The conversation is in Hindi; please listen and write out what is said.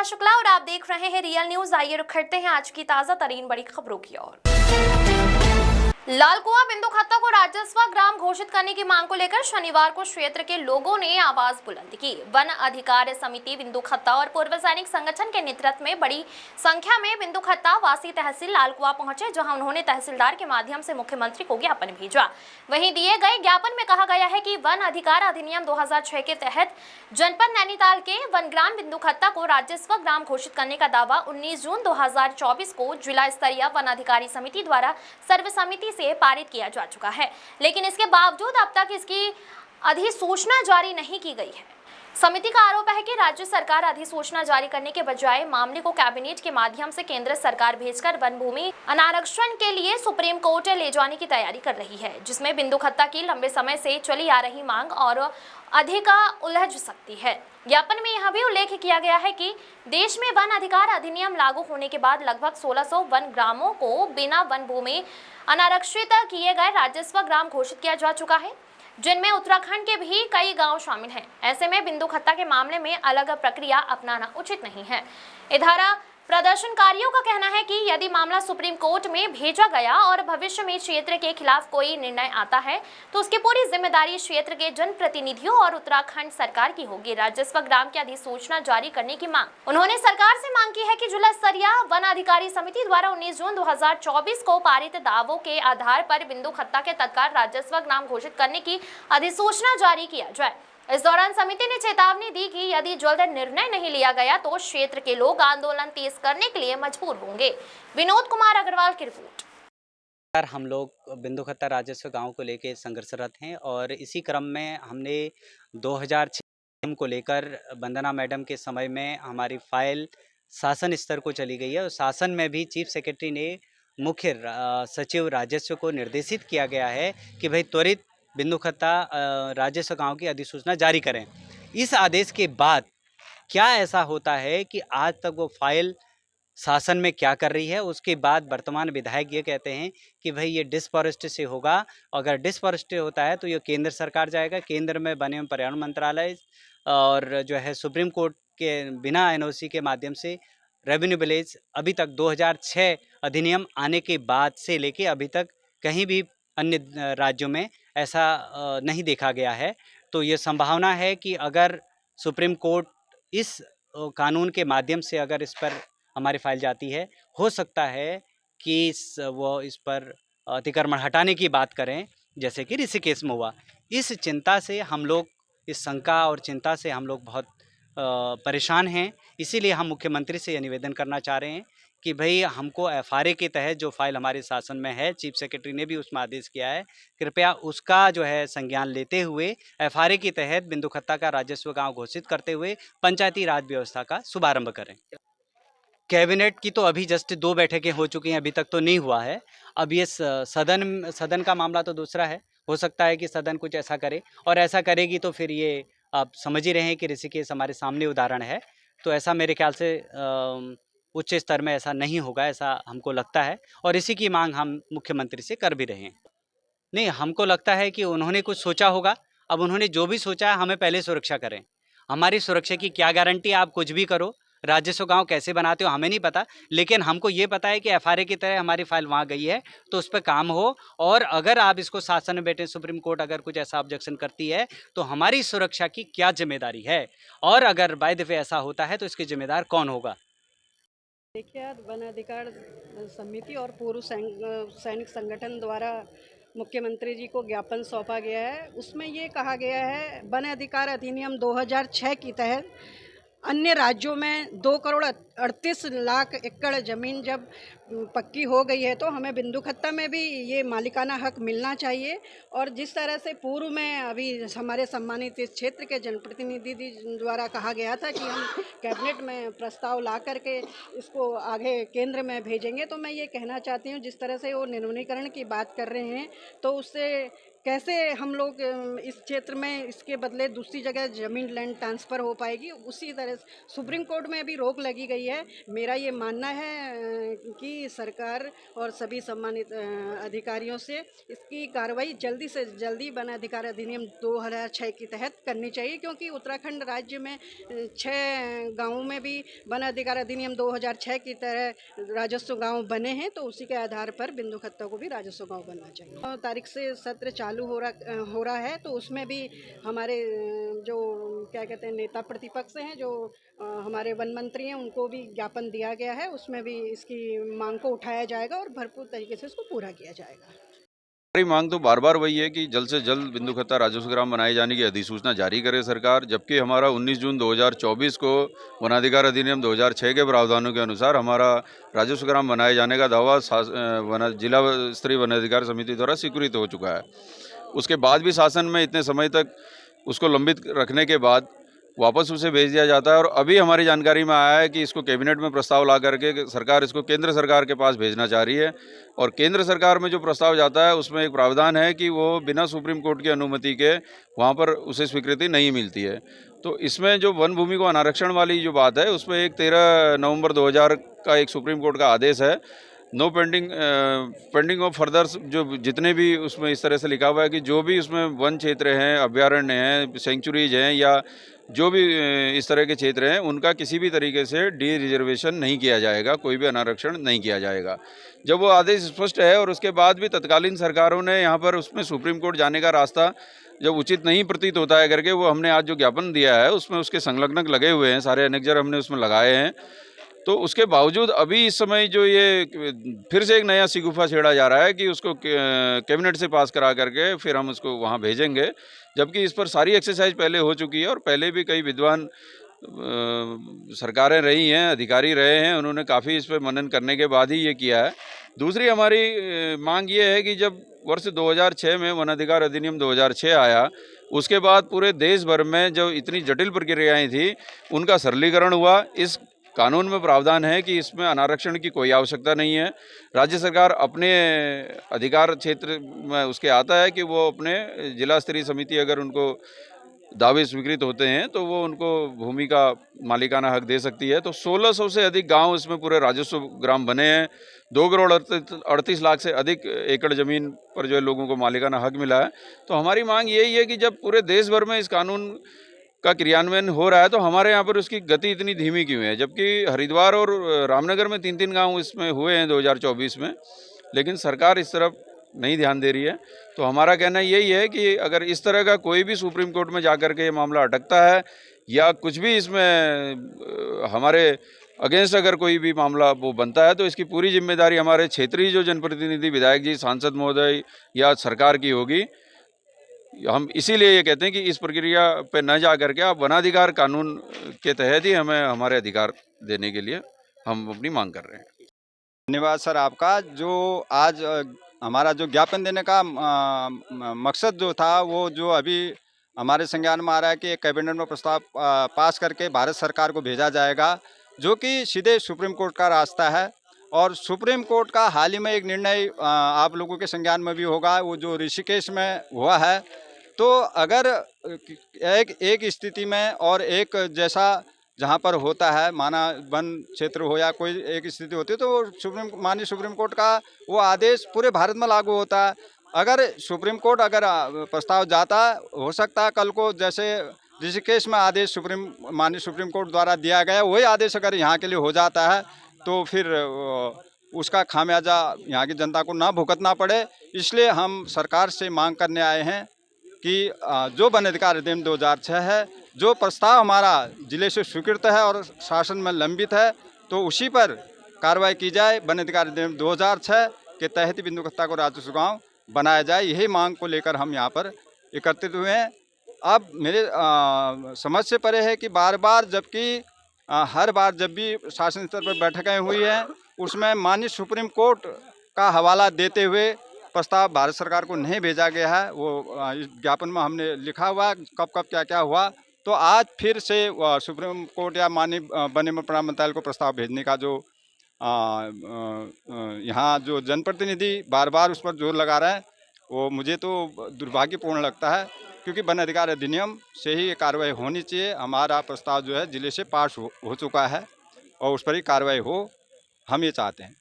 शुक्ला और आप देख रहे हैं रियल न्यूज। आइए रुक करते हैं आज की ताजा तरीन बड़ी खबरों की ओर। लाल कुआं बिंदु खत्ता को राजस्व ग्राम घोषित करने की मांग को लेकर शनिवार को क्षेत्र के लोगों ने आवाज बुलंद की। वन अधिकार समिति बिंदु खत्ता और पूर्व सैनिक संगठन के नेतृत्व में बड़ी संख्या में बिंदु खत्ता वासी तहसील लाल कुआं पहुंचे, जहां उन्होंने तहसीलदार के माध्यम से मुख्यमंत्री को ज्ञापन भेजा। वहीं दिए गए ज्ञापन में कहा गया है कि वन अधिकार अधिनियम 2006 के तहत जनपद नैनीताल के वनग्राम बिंदु खत्ता को राजस्व ग्राम घोषित करने का दावा 19 जून 2024 को जिला स्तरीय वन अधिकारी समिति द्वारा सर्वसम्मति से पारित किया जा चुका है, लेकिन इसके बावजूद अब तक इसकी अधिसूचना जारी नहीं की गई है। समिति का आरोप है कि राज्य सरकार अधिसूचना जारी करने के बजाय मामले को कैबिनेट के माध्यम से केंद्र सरकार भेजकर वन भूमि अनारक्षण के लिए सुप्रीम कोर्ट ले जाने की तैयारी कर रही है, जिसमें बिंदु खत्ता की लंबे समय से चली आ रही मांग और अधिक उलझ सकती है। ज्ञापन में यह भी उल्लेख किया गया है कि देश में वन अधिकार अधिनियम लागू होने के बाद लगभग 1600 वन ग्रामों को बिना वन भूमि अनारक्षित किए गए राजस्व ग्राम घोषित किया जा चुका है, जिनमें उत्तराखंड के भी कई गांव शामिल हैं। ऐसे में बिंदु खत्ता के मामले में अलग प्रक्रिया अपनाना उचित नहीं है। इधर प्रदर्शनकारियों का कहना है कि यदि मामला सुप्रीम कोर्ट में भेजा गया और भविष्य में क्षेत्र के खिलाफ कोई निर्णय आता है तो उसकी पूरी जिम्मेदारी क्षेत्र के जनप्रतिनिधियों और उत्तराखंड सरकार की होगी। राजस्व ग्राम की अधिसूचना जारी करने की मांग उन्होंने सरकार से मांग की है कि जिला स्तरीय वन अधिकारी समिति द्वारा 19 जून 2024 को पारित दावों के आधार पर बिंदु खत्ता के तत्काल राजस्व ग्राम घोषित करने की अधिसूचना जारी किया जाए। इस दौरान समिति ने चेतावनी दी कि यदि जल्द निर्णय नहीं लिया गया तो क्षेत्र के लोग आंदोलन तेज करने के लिए मजबूर होंगे। विनोद कुमार अग्रवाल की रिपोर्ट। हम लोग बिंदु खत्ता राजस्व गांव को लेकर संघर्षरत हैं और इसी क्रम में हमने 2006 को लेकर वंदना मैडम के समय में हमारी फाइल शासन स्तर को चली गई है और शासन में भी चीफ सेक्रेटरी ने मुख्य सचिव राजस्व को निर्देशित किया गया है कि भाई त्वरित बिंदु खत्ता राजस्व गांव की अधिसूचना जारी करें। इस आदेश के बाद क्या ऐसा होता है कि आज तक वो फाइल शासन में क्या कर रही है, उसके बाद वर्तमान विधायक ये कहते हैं कि भाई ये डिसफॉरेस्ट से होगा। अगर डिसफॉरेस्ट होता है तो ये केंद्र सरकार जाएगा, केंद्र में वन एवं पर्यावरण मंत्रालय और जो है सुप्रीम कोर्ट के बिना एनओसी के माध्यम से रेवेन्यू विलेज अभी तक 2006 अधिनियम आने के बाद से लेके अभी तक कहीं भी अन्य राज्यों में ऐसा नहीं देखा गया है। तो ये संभावना है कि अगर सुप्रीम कोर्ट इस कानून के माध्यम से अगर इस पर हमारी फाइल जाती है, हो सकता है कि वो इस पर अतिक्रमण हटाने की बात करें, जैसे कि ऋषिकेश में हुआ। इस चिंता से हम लोग, इस शंका और चिंता से हम लोग बहुत परेशान हैं। इसीलिए हम मुख्यमंत्री से ये निवेदन करना चाह रहे हैं कि भाई हमको एफआरए के तहत जो फाइल हमारे शासन में है, चीफ सेक्रेटरी ने भी उसमें आदेश किया है, कृपया उसका जो है संज्ञान लेते हुए एफआरए के तहत बिंदु खत्ता का राजस्व गांव घोषित करते हुए पंचायती राज व्यवस्था का शुभारंभ करें। कैबिनेट की तो अभी जस्ट 2 बैठकें हो चुकी हैं, अभी तक तो नहीं हुआ है। अब ये सदन का मामला तो दूसरा है। हो सकता है कि सदन कुछ ऐसा करे और ऐसा करेगी तो फिर ये आप समझ ही रहे हैं कि ऋषिकेश हमारे सामने उदाहरण है। तो ऐसा मेरे ख्याल से उच्च स्तर में ऐसा नहीं होगा, ऐसा हमको लगता है और इसी की मांग हम मुख्यमंत्री से कर भी रहे हैं। नहीं, हमको लगता है कि उन्होंने कुछ सोचा होगा। अब उन्होंने जो भी सोचा है, हमें पहले सुरक्षा करें। हमारी सुरक्षा की क्या गारंटी? आप कुछ भी करो, राजस्व गांव कैसे बनाते हो हमें नहीं पता, लेकिन हमको ये पता है कि एफआरए की तरह हमारी फाइल वहाँ गई है, तो उस पर काम हो। और अगर आप इसको शासन में बैठे, सुप्रीम कोर्ट अगर कुछ ऐसा ऑब्जेक्शन करती है तो हमारी सुरक्षा की क्या जिम्मेदारी है, और अगर बाय द वे ऐसा होता है तो इसके जिम्मेदार कौन होगा? देखिए, वन अधिकार समिति और पूर्व सैनिक संगठन द्वारा मुख्यमंत्री जी को ज्ञापन सौंपा गया है। उसमें ये कहा गया है, वन अधिकार अधिनियम 2006 के तहत अन्य राज्यों में 2 करोड़ 38 लाख एकड़ ज़मीन जब पक्की हो गई है तो हमें बिंदु खत्ता में भी ये मालिकाना हक मिलना चाहिए। और जिस तरह से पूर्व में अभी हमारे सम्मानित इस क्षेत्र के जनप्रतिनिधि द्वारा कहा गया था कि हम कैबिनेट में प्रस्ताव ला करके इसको आगे केंद्र में भेजेंगे, तो मैं ये कहना चाहती हूँ जिस तरह से वो निर्वनीकरण की बात कर रहे हैं तो उससे कैसे हम लोग इस क्षेत्र में इसके बदले दूसरी जगह ज़मीन लैंड ट्रांसफ़र हो पाएगी। उसी तरह से सुप्रीम कोर्ट में अभी रोक लगी गई है। मेरा ये मानना है कि कि सरकार और सभी सम्मानित अधिकारियों से इसकी कार्रवाई जल्दी से जल्दी वन अधिकार अधिनियम 2006 के तहत करनी चाहिए, क्योंकि उत्तराखंड राज्य में 6 गाँवों में भी वन अधिकार अधिनियम 2006 की तरह राजस्व गांव बने हैं, तो उसी के आधार पर बिंदु खत्ता को भी राजस्व गांव बनना चाहिए। 9 तारीख से सत्र चालू हो रहा है, तो उसमें भी हमारे जो क्या कहते हैं नेता प्रतिपक्ष हैं, जो हमारे वन मंत्री हैं, उनको भी ज्ञापन दिया गया है। उसमें भी इसकी मांग को उठाया जाएगा और भरपूर तरीके से इसको पूरा किया जाएगा। हमारी मांग तो बार बार वही है कि जल्द से जल्द बिंदु खत्ता राजस्व ग्राम बनाए जाने की अधिसूचना जारी करे सरकार, जबकि हमारा 19 जून 2024 को वनाधिकार अधिनियम 2006 के प्रावधानों के अनुसार हमारा राजस्व ग्राम बनाए जाने का दावा जिला स्तरीय वन अधिकार समिति द्वारा स्वीकृत हो चुका है। उसके बाद भी शासन में इतने समय तक उसको लंबित रखने के बाद वापस उसे भेज दिया जाता है, और अभी हमारी जानकारी में आया है कि इसको कैबिनेट में प्रस्ताव ला करके सरकार इसको केंद्र सरकार के पास भेजना चाह रही है। और केंद्र सरकार में जो प्रस्ताव जाता है उसमें एक प्रावधान है कि वो बिना सुप्रीम कोर्ट की अनुमति के वहाँ पर उसे स्वीकृति नहीं मिलती है। तो इसमें जो वन भूमि को अनारक्षण वाली जो बात है, उसमें एक 13 नवंबर 2000 का एक सुप्रीम कोर्ट का आदेश है, नो पेंडिंग ऑफ फर्दर, जो जितने भी उसमें इस तरह से लिखा हुआ है कि जो भी उसमें वन क्षेत्र हैं, अभ्यारण्य हैं, सेंचुरीज हैं, या जो भी इस तरह के क्षेत्र हैं, उनका किसी भी तरीके से डी रिजर्वेशन नहीं किया जाएगा, कोई भी अनारक्षण नहीं किया जाएगा। जब वो आदेश स्पष्ट है और उसके बाद भी तत्कालीन सरकारों ने यहाँ पर उसमें सुप्रीम कोर्ट जाने का रास्ता जब उचित नहीं प्रतीत होता है करके, वो हमने आज जो ज्ञापन दिया है उसमें उसके संलग्नक लगे हुए हैं, सारे एनेक्जर हमने उसमें लगाए हैं। तो उसके बावजूद अभी इस समय जो ये फिर से एक नया शिगुफा छेड़ा जा रहा है कि उसको कैबिनेट से पास करा करके फिर हम उसको वहाँ भेजेंगे, जबकि इस पर सारी एक्सरसाइज पहले हो चुकी है और पहले भी कई विद्वान सरकारें रही हैं, अधिकारी रहे हैं, उन्होंने काफ़ी इस पर मनन करने के बाद ही ये किया है। दूसरी हमारी मांग ये है कि जब वर्ष 2006 में वन अधिकार अधिनियम 2006 आया, उसके बाद पूरे देश भर में जो इतनी जटिल प्रक्रियाएं थी उनका सरलीकरण हुआ। इस कानून में प्रावधान है कि इसमें अनारक्षण की कोई आवश्यकता नहीं है। राज्य सरकार अपने अधिकार क्षेत्र में उसके आता है कि वो अपने जिला स्तरीय समिति अगर उनको दावे स्वीकृत होते हैं तो वो उनको भूमि का मालिकाना हक दे सकती है। तो 1600 से अधिक गांव इसमें पूरे राजस्व ग्राम बने हैं। 2 करोड़ 38 लाख से अधिक एकड़ ज़मीन पर जो है लोगों को मालिकाना हक मिला है। तो हमारी मांग यही है कि जब पूरे देश भर में इस कानून का क्रियान्वयन हो रहा है तो हमारे यहाँ पर उसकी गति इतनी धीमी क्यों है, जबकि हरिद्वार और रामनगर में 3-3 गांव इसमें हुए हैं 2024 में, लेकिन सरकार इस तरफ नहीं ध्यान दे रही है। तो हमारा कहना यही है कि अगर इस तरह का कोई भी सुप्रीम कोर्ट में जाकर के ये मामला अटकता है या कुछ भी इसमें हमारे अगेंस्ट अगर कोई भी मामला वो बनता है, तो इसकी पूरी जिम्मेदारी हमारे क्षेत्रीय जो जनप्रतिनिधि, विधायक जी, सांसद महोदय या सरकार की होगी। हम इसीलिए ये कहते हैं कि इस प्रक्रिया पे न जा करके आप वनाधिकार कानून के तहत ही हमें हमारे अधिकार देने के लिए हम अपनी मांग कर रहे हैं। धन्यवाद सर आपका। जो आज हमारा जो ज्ञापन देने का मकसद जो था, वो जो अभी हमारे संज्ञान में आ रहा है कि कैबिनेट में प्रस्ताव पास करके भारत सरकार को भेजा जाएगा, जो कि सीधे सुप्रीम कोर्ट का रास्ता है। और सुप्रीम कोर्ट का हाल ही में एक निर्णय आप लोगों के संज्ञान में भी होगा, वो जो ऋषिकेश में हुआ है। तो अगर एक स्थिति में और एक जैसा जहाँ पर होता है, माना वन क्षेत्र हो या कोई एक स्थिति होती है, तो माननीय सुप्रीम कोर्ट का वो आदेश पूरे भारत में लागू होता है। अगर सुप्रीम कोर्ट अगर प्रस्ताव जाता, हो सकता है कल को जैसे ऋषिकेश में आदेश माननीय सुप्रीम कोर्ट द्वारा दिया गया, वही आदेश अगर यहाँ के लिए हो जाता है तो फिर उसका खामियाजा यहाँ की जनता को ना भुगतना पड़े। इसलिए हम सरकार से मांग करने आए हैं कि जो वन अधिकार अधिनियम 2006 है, जो प्रस्ताव हमारा जिले से स्वीकृत है और शासन में लंबित है, तो उसी पर कार्रवाई की जाए। वन अधिकार अधिनियम 2006 के तहत बिंदु खत्ता को राजस्व गाँव बनाया जाए, यही मांग को लेकर हम यहाँ पर एकत्रित हुए हैं। अब मेरे समझ से परे है कि बार बार, जबकि हर बार जब भी शासन स्तर पर बैठकें हुई हैं, उसमें माननीय सुप्रीम कोर्ट का हवाला देते हुए प्रस्ताव भारत सरकार को नहीं भेजा गया है। वो इस ज्ञापन में हमने लिखा हुआ है कब कब क्या क्या हुआ। तो आज फिर से सुप्रीम कोर्ट या माननीय वन एवं पर्यावरण मंत्रालय को प्रस्ताव भेजने का जो यहाँ जो जनप्रतिनिधि बार बार उस पर जोर लगा रहे हैं, वो मुझे तो दुर्भाग्यपूर्ण लगता है, क्योंकि वन अधिकार अधिनियम से ही ये कार्रवाई होनी चाहिए। हमारा प्रस्ताव जो है जिले से पास हो चुका है और उस पर ही कार्रवाई हो, हम ये चाहते हैं।